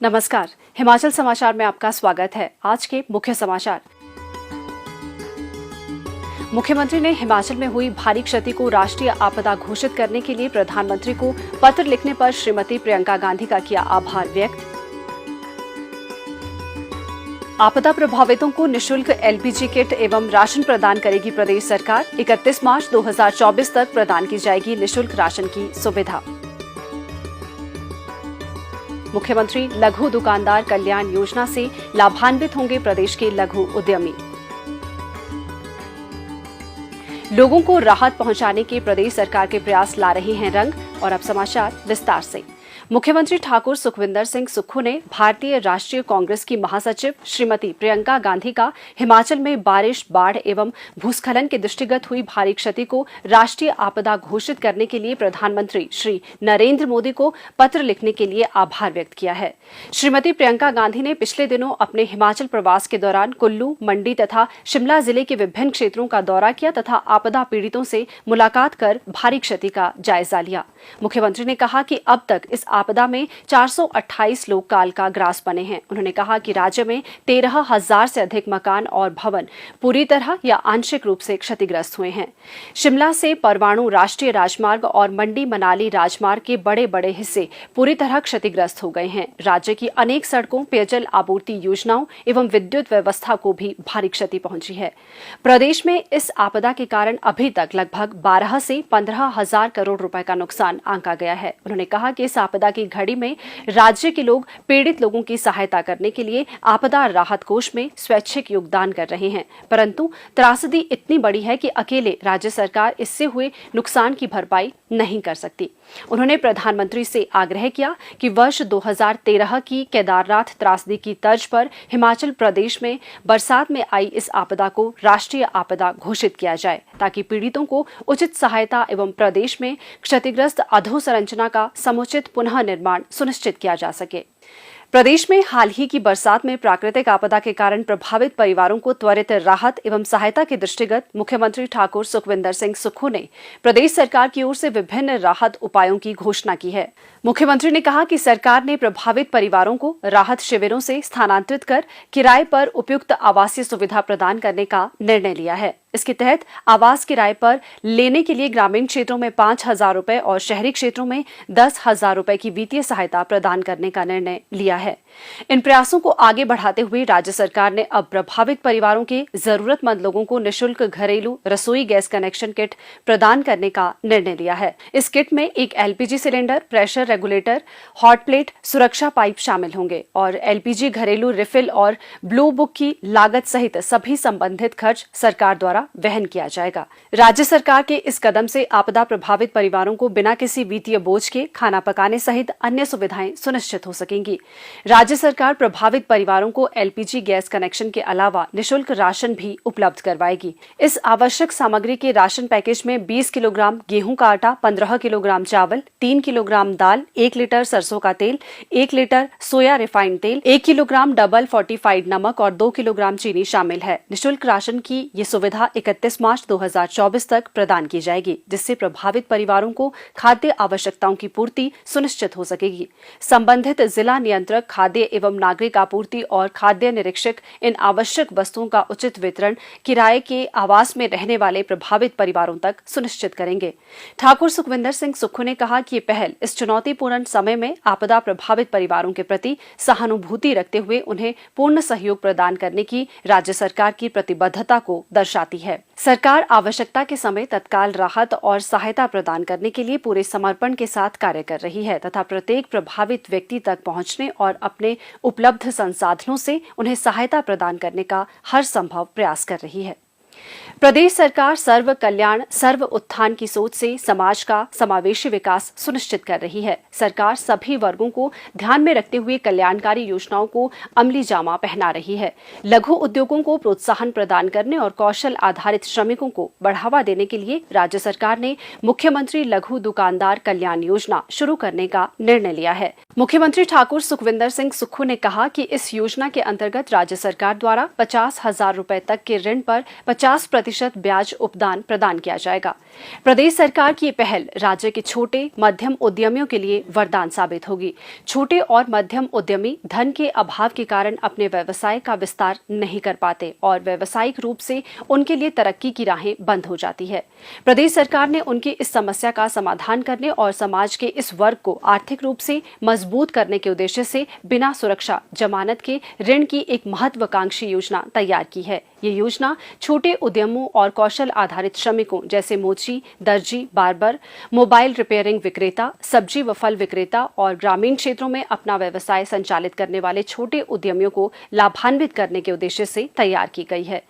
नमस्कार, हिमाचल समाचार में आपका स्वागत है। आज के मुख्य समाचार। मुख्यमंत्री ने हिमाचल में हुई भारी क्षति को राष्ट्रीय आपदा घोषित करने के लिए प्रधानमंत्री को पत्र लिखने पर श्रीमती प्रियंका गांधी का किया आभार व्यक्त। आपदा प्रभावितों को निःशुल्क एलपीजी किट एवं राशन प्रदान करेगी प्रदेश सरकार। 31 मार्च 2024 तक प्रदान की जाएगी निःशुल्क राशन की सुविधा। मुख्यमंत्री लघु दुकानदार कल्याण योजना से लाभान्वित होंगे प्रदेश के लघु उद्यमी। लोगों को राहत पहुंचाने के प्रदेश सरकार के प्रयास ला रहे हैं रंग। और अब समाचार विस्तार से। मुख्यमंत्री ठाकुर सुखविंदर सिंह सुक्खू ने भारतीय राष्ट्रीय कांग्रेस की महासचिव श्रीमती प्रियंका गांधी का हिमाचल में बारिश, बाढ़ एवं भूस्खलन के दृष्टिगत हुई भारी क्षति को राष्ट्रीय आपदा घोषित करने के लिए प्रधानमंत्री श्री नरेंद्र मोदी को पत्र लिखने के लिए आभार व्यक्त किया है। श्रीमती प्रियंका गांधी ने पिछले दिनों अपने हिमाचल प्रवास के दौरान कुल्लू, मंडी तथा शिमला जिले के विभिन्न क्षेत्रों का दौरा किया तथा आपदा पीड़ितों से मुलाकात कर भारी क्षति का जायजा लिया। मुख्यमंत्री ने कहा कि अब तक इस आपदा में 428 लोग काल का ग्रास बने हैं। उन्होंने कहा कि राज्य में 13,000 से अधिक मकान और भवन पूरी तरह या आंशिक रूप से क्षतिग्रस्त हुए हैं। शिमला से परवाणु राष्ट्रीय राजमार्ग और मंडी मनाली राजमार्ग के बड़े बड़े हिस्से पूरी तरह क्षतिग्रस्त हो गए हैं। राज्य की अनेक सड़कों, पेयजल आपूर्ति योजनाओं एवं विद्युत व्यवस्था को भी भारी क्षति पहुंची है। प्रदेश में इस आपदा के कारण अभी तक लगभग 12 से 15,000 करोड़ रुपए का नुकसान आंका गया है। उन्होंने कहा कि इस आपदा की घड़ी में राज्य के लोग पीड़ित लोगों की सहायता करने के लिए आपदा राहत कोष में स्वैच्छिक योगदान कर रहे हैं, परंतु त्रासदी इतनी बड़ी है कि अकेले राज्य सरकार इससे हुए नुकसान की भरपाई नहीं कर सकती। उन्होंने प्रधानमंत्री से आग्रह किया कि वर्ष 2013 की केदारनाथ त्रासदी की तर्ज पर हिमाचल प्रदेश में बरसात में आई इस आपदा को राष्ट्रीय आपदा घोषित किया जाए, ताकि पीड़ितों को उचित सहायता एवं प्रदेश में क्षतिग्रस्त अधोसंरचना का समुचित पुनः निर्माण सुनिश्चित किया जा सके। प्रदेश में हाल ही की बरसात में प्राकृतिक आपदा के कारण प्रभावित परिवारों को त्वरित राहत एवं सहायता के दृष्टिगत मुख्यमंत्री ठाकुर सुखविंदर सिंह सुक्खू ने प्रदेश सरकार की ओर से विभिन्न राहत उपायों की घोषणा की है। मुख्यमंत्री ने कहा कि सरकार ने प्रभावित परिवारों को राहत शिविरों से स्थानांतरित कर किराए पर उपयुक्त आवासीय सुविधा प्रदान करने का निर्णय लिया है। इसके तहत आवास किराए पर लेने के लिए ग्रामीण क्षेत्रों में 5,000 रुपए और शहरी क्षेत्रों में 10,000 रुपए की वित्तीय सहायता प्रदान करने का निर्णय लिया है। इन प्रयासों को आगे बढ़ाते हुए राज्य सरकार ने अब प्रभावित परिवारों के जरूरतमंद लोगों को निःशुल्क घरेलू रसोई गैस कनेक्शन किट प्रदान करने का निर्णय लिया है। इस किट में एक LPG cylinder, pressure regulator, hot plate, सुरक्षा पाइप शामिल होंगे और एलपीजी घरेलू रिफिल और ब्लू बुक की लागत सहित सभी संबंधित खर्च सरकार द्वारा वहन किया जाएगा। राज्य सरकार के इस कदम से आपदा प्रभावित परिवारों को बिना किसी वित्तीय बोझ के खाना पकाने सहित अन्य सुविधाएं सुनिश्चित हो सकेंगी। राज्य सरकार प्रभावित परिवारों को एलपीजी गैस कनेक्शन के अलावा निःशुल्क राशन भी उपलब्ध करवाएगी। इस आवश्यक सामग्री के राशन पैकेज में 20 किलोग्राम गेहूं का आटा, 15 किलोग्राम चावल, 3 किलोग्राम दाल, 1 लीटर सरसों का तेल, 1 लीटर सोया रिफाइंड तेल, 1 किलोग्राम डबल फोर्टिफाइड नमक और 2 किलोग्राम चीनी शामिल है। निःशुल्क राशन की ये सुविधा 31 मार्च 2024 तक प्रदान की जाएगी, जिससे प्रभावित परिवारों को खाद्य आवश्यकताओं की पूर्ति सुनिश्चित हो सकेगी। संबंधित जिला नियंत्रक खाद्य एवं नागरिक आपूर्ति और खाद्य निरीक्षक इन आवश्यक वस्तुओं का उचित वितरण किराए के आवास में रहने वाले प्रभावित परिवारों तक सुनिश्चित करेंगे। ठाकुर सुखविंदर सिंह सुक्खू ने कहा कि ये पहल इस चुनौतीपूर्ण समय में आपदा प्रभावित परिवारों के प्रति सहानुभूति रखते हुए उन्हें पूर्ण सहयोग प्रदान करने की राज्य सरकार की प्रतिबद्धता को दर्शाती है। सरकार आवश्यकता के समय तत्काल राहत और सहायता प्रदान करने के लिए पूरे समर्पण के साथ कार्य कर रही है तथा प्रत्येक प्रभावित व्यक्ति तक पहुंचने और अपने उपलब्ध संसाधनों से उन्हें सहायता प्रदान करने का हर संभव प्रयास कर रही है। प्रदेश सरकार सर्व कल्याण सर्व उत्थान की सोच से समाज का समावेशी विकास सुनिश्चित कर रही है। सरकार सभी वर्गों को ध्यान में रखते हुए कल्याणकारी योजनाओं को अमली जामा पहना रही है। लघु उद्योगों को प्रोत्साहन प्रदान करने और कौशल आधारित श्रमिकों को बढ़ावा देने के लिए राज्य सरकार ने मुख्यमंत्री लघु दुकानदार कल्याण योजना शुरू करने का निर्णय लिया है। मुख्यमंत्री ठाकुर सुखविंदर सिंह सुक्खू ने कहा कि इस योजना के अंतर्गत राज्य सरकार द्वारा 50,000 रुपए तक के ऋण पर 50% 5% ब्याज उपदान प्रदान किया जाएगा। प्रदेश सरकार की ये पहल राज्य के छोटे मध्यम उद्यमियों के लिए वरदान साबित होगी। छोटे और मध्यम उद्यमी धन के अभाव के कारण अपने व्यवसाय का विस्तार नहीं कर पाते और व्यावसायिक रूप से उनके लिए तरक्की की राहें बंद हो जाती है। प्रदेश सरकार ने उनकी इस समस्या का समाधान करने और समाज के इस वर्ग को आर्थिक रूप से मजबूत करने के उद्देश्य से बिना सुरक्षा जमानत के ऋण की एक महत्वाकांक्षी योजना तैयार की है। ये योजना छोटे उद्यमों और कौशल आधारित श्रमिकों जैसे मोची, दर्जी, बार्बर, मोबाइल रिपेयरिंग विक्रेता, सब्जी व फल विक्रेता और ग्रामीण क्षेत्रों में अपना व्यवसाय संचालित करने वाले छोटे उद्यमियों को लाभान्वित करने के उद्देश्य से तैयार की गई है।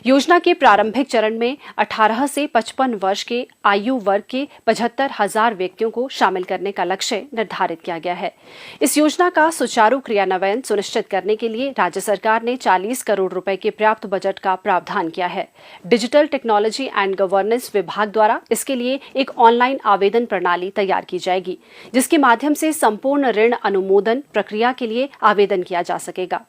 योजना के प्रारंभिक चरण में 18 से 55 वर्ष के आयु वर्ग के 75,000 व्यक्तियों को शामिल करने का लक्ष्य निर्धारित किया गया है। इस योजना का सुचारू क्रियान्वयन सुनिश्चित करने के लिए राज्य सरकार ने 40 करोड़ रुपए के पर्याप्त बजट का प्रावधान किया है। डिजिटल टेक्नोलॉजी एंड गवर्नेंस विभाग द्वारा इसके लिए एक ऑनलाइन आवेदन प्रणाली तैयार की जाएगी, जिसके माध्यम से संपूर्ण ऋण अनुमोदन प्रक्रिया के लिए आवेदन किया जा सकेगा।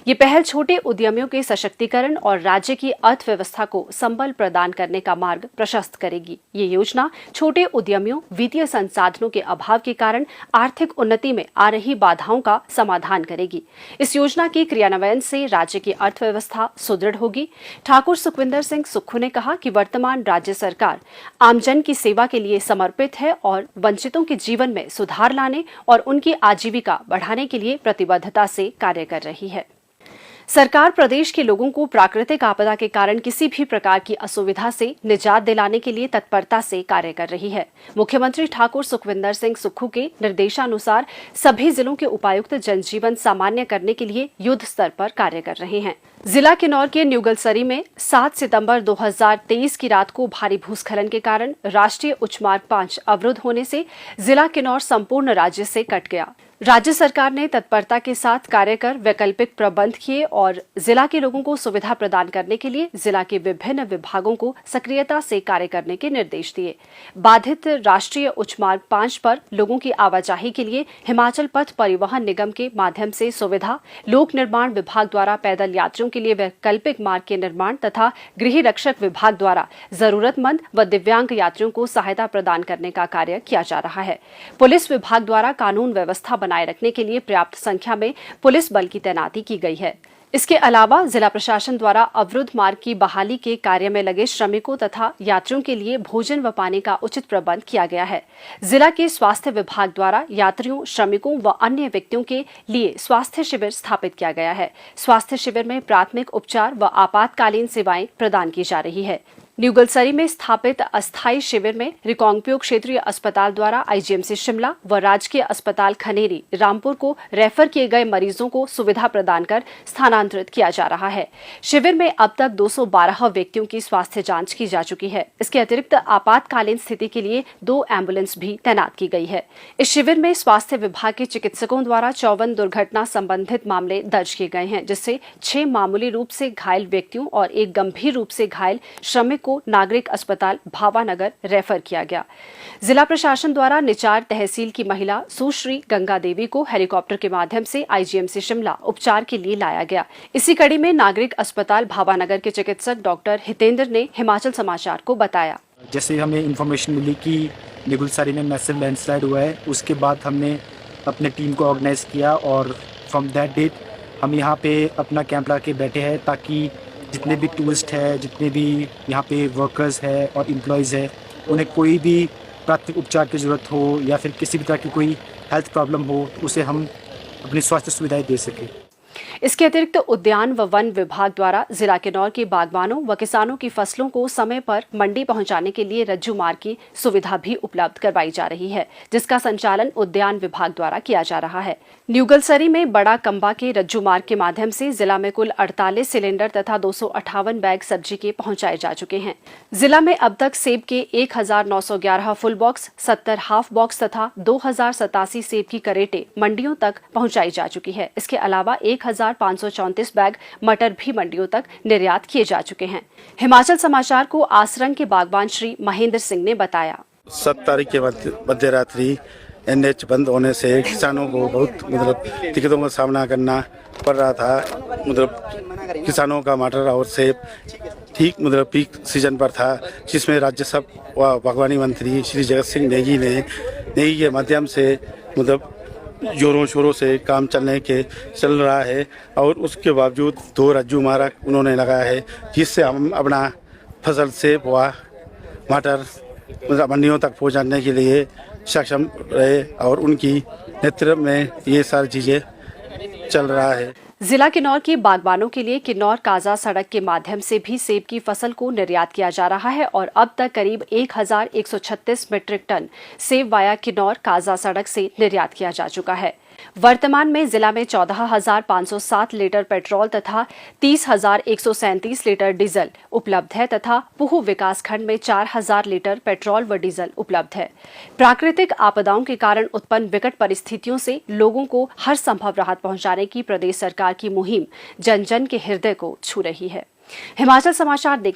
ये पहल छोटे उद्यमियों के सशक्तिकरण और राज्य की अर्थव्यवस्था को संबल प्रदान करने का मार्ग प्रशस्त करेगी। ये योजना छोटे उद्यमियों वित्तीय संसाधनों के अभाव के कारण आर्थिक उन्नति में आ रही बाधाओं का समाधान करेगी। इस योजना के क्रियान्वयन से राज्य की अर्थव्यवस्था सुदृढ़ होगी। ठाकुर सुखविंदर सिंह सुक्खू ने कहा कि वर्तमान राज्य सरकार आमजन की सेवा के लिए समर्पित है और वंचितों के जीवन में सुधार लाने और उनकी आजीविका बढ़ाने के लिए प्रतिबद्धता से कार्य कर रही है। सरकार प्रदेश के लोगों को प्राकृतिक आपदा के कारण किसी भी प्रकार की असुविधा से निजात दिलाने के लिए तत्परता से कार्य कर रही है। मुख्यमंत्री ठाकुर सुखविंदर सिंह सुक्खू के निर्देशानुसार सभी जिलों के उपायुक्त जनजीवन सामान्य करने के लिए युद्ध स्तर पर कार्य कर रहे हैं। जिला किन्नौर के न्यूगलसरी में 7 सितंबर 2023 की रात को भारी भूस्खलन के कारण राष्ट्रीय उच्च मार्ग 5 अवरुद्ध होने से जिला किन्नौर संपूर्ण राज्य से कट गया। राज्य सरकार ने तत्परता के साथ कार्य कर वैकल्पिक प्रबंध किए और जिला के लोगों को सुविधा प्रदान करने के लिए जिला के विभिन्न विभागों को सक्रियता से कार्य करने के निर्देश दिए। बाधित राष्ट्रीय उच्च मार्ग 5 पर लोगों की आवाजाही के लिए हिमाचल पथ परिवहन निगम के माध्यम से सुविधा, लोक निर्माण विभाग द्वारा पैदल यात्रियों के लिए वैकल्पिक मार्ग के निर्माण तथा गृह रक्षक विभाग द्वारा जरूरतमंद व दिव्यांग यात्रियों को सहायता प्रदान करने का कार्य किया जा रहा है। पुलिस विभाग द्वारा कानून व्यवस्था बनाए रखने के लिए पर्याप्त संख्या में पुलिस बल की तैनाती की गई है। इसके अलावा जिला प्रशासन द्वारा अवरुद्ध मार्ग की बहाली के कार्य में लगे श्रमिकों तथा यात्रियों के लिए भोजन व पानी का उचित प्रबंध किया गया है। जिला के स्वास्थ्य विभाग द्वारा यात्रियों, श्रमिकों व अन्य व्यक्तियों के लिए स्वास्थ्य शिविर स्थापित किया गया है। स्वास्थ्य शिविर में प्राथमिक उपचार व आपातकालीन सेवाएं प्रदान की जा रही है। न्यूगलसरी में स्थापित अस्थायी शिविर में रिकांगपिओ क्षेत्रीय अस्पताल द्वारा आईजीएमसी शिमला व राजकीय अस्पताल खनेरी रामपुर को रेफर किए गए मरीजों को सुविधा प्रदान कर स्थानांतरित किया जा रहा है। शिविर में अब तक 212 व्यक्तियों की स्वास्थ्य जांच की जा चुकी है। इसके अतिरिक्त आपातकालीन स्थिति के लिए 2 एम्बुलेंस भी तैनात की गई है। इस शिविर में स्वास्थ्य विभाग के चिकित्सकों द्वारा 54 दुर्घटना संबंधित मामले दर्ज किए गए हैं, जिससे 6 मामूली रूप से घायल व्यक्तियों और 1 गंभीर रूप से घायल श्रमिक को नागरिक अस्पताल भावानगर रेफर किया गया। जिला प्रशासन द्वारा निचार तहसील की महिला सुश्री गंगा देवी को हेलीकॉप्टर के माध्यम से आईजीएमसी शिमला उपचार के लिए लाया गया। इसी कड़ी में नागरिक अस्पताल भावानगर के चिकित्सक डॉक्टर हितेंद्र ने हिमाचल समाचार को बताया। जैसे हमें इंफॉर्मेशन मिली कि न्यूगलसरी में मैसिव लैंडस्लाइड हुआ है, उसके बाद हमने अपने टीम को ऑर्गेनाइज किया और फ्रॉम दैट डेट हम यहाँ पे अपना कैंप लगा के बैठे हैं ताकि जितने भी टूरिस्ट है, जितने भी यहाँ पे वर्कर्स है और एम्प्लॉयज़ है, उन्हें कोई भी प्राथमिक उपचार की ज़रूरत हो या फिर किसी भी तरह की कोई हेल्थ प्रॉब्लम हो तो उसे हम अपनी स्वास्थ्य सुविधाएं दे सकें। इसके अतिरिक्त उद्यान व वन विभाग द्वारा जिला किन्नौर के बागवानों व किसानों की फसलों को समय पर मंडी पहुंचाने के लिए रज्जू मार्ग की सुविधा भी उपलब्ध करवाई जा रही है, जिसका संचालन उद्यान विभाग द्वारा किया जा रहा है। न्यूगलसरी में बड़ा कंबा के रज्जू मार्ग के माध्यम से जिला में कुल 48 सिलेंडर तथा 258 बैग सब्जी के पहुंचाए जा चुके हैं। जिला में अब तक सेब के 1911 फुल बॉक्स, 70 हाफ बॉक्स तथा 2087 सेब की करेटे मंडियों तक पहुंचाई जा चुकी है। इसके अलावा 1534 बैग मटर भी मंडियों तक निर्यात किए जा चुके हैं। हिमाचल समाचार को आसरंग के बागवान श्री महेंद्र सिंह ने बताया। 7 तारीख के मध्य रात्रि एनएच बंद होने से किसानों को बहुत दिक्कतों का सामना करना पड़ रहा था। किसानों का मटर और सेब ठीक मतलब पीक सीजन पर था, जिसमें राज्य सभा व बागवानी मंत्री श्री जगत सिंह नेगी के माध्यम से मतलब जोरों शोरों से काम चल रहा है और उसके बावजूद 2 रज्जू मारक उन्होंने लगाया है, जिससे हम अपना फसल सेब व मटर मतलब मंडियों तक पहुंचाने के लिए सक्षम रहे और उनकी नेतृत्व में ये सारी चीज़ें चल रहा है। जिला किन्नौर के बागबानों के लिए किन्नौर काजा सड़क के माध्यम से भी सेब की फसल को निर्यात किया जा रहा है और अब तक करीब 1136 मीट्रिक टन सेब वाया किन्नौर काजा सड़क से निर्यात किया जा चुका है। वर्तमान में जिला में 14,507 लीटर पेट्रोल तथा 30,137 लीटर डीजल उपलब्ध है तथा पूह विकास खंड में 4,000 लीटर पेट्रोल व डीजल उपलब्ध है। प्राकृतिक आपदाओं के कारण उत्पन्न विकट परिस्थितियों से लोगों को हर संभव राहत पहुंचाने की प्रदेश सरकार की मुहिम जन जन के हृदय को छू रही है। हिमाचल समाचार देखने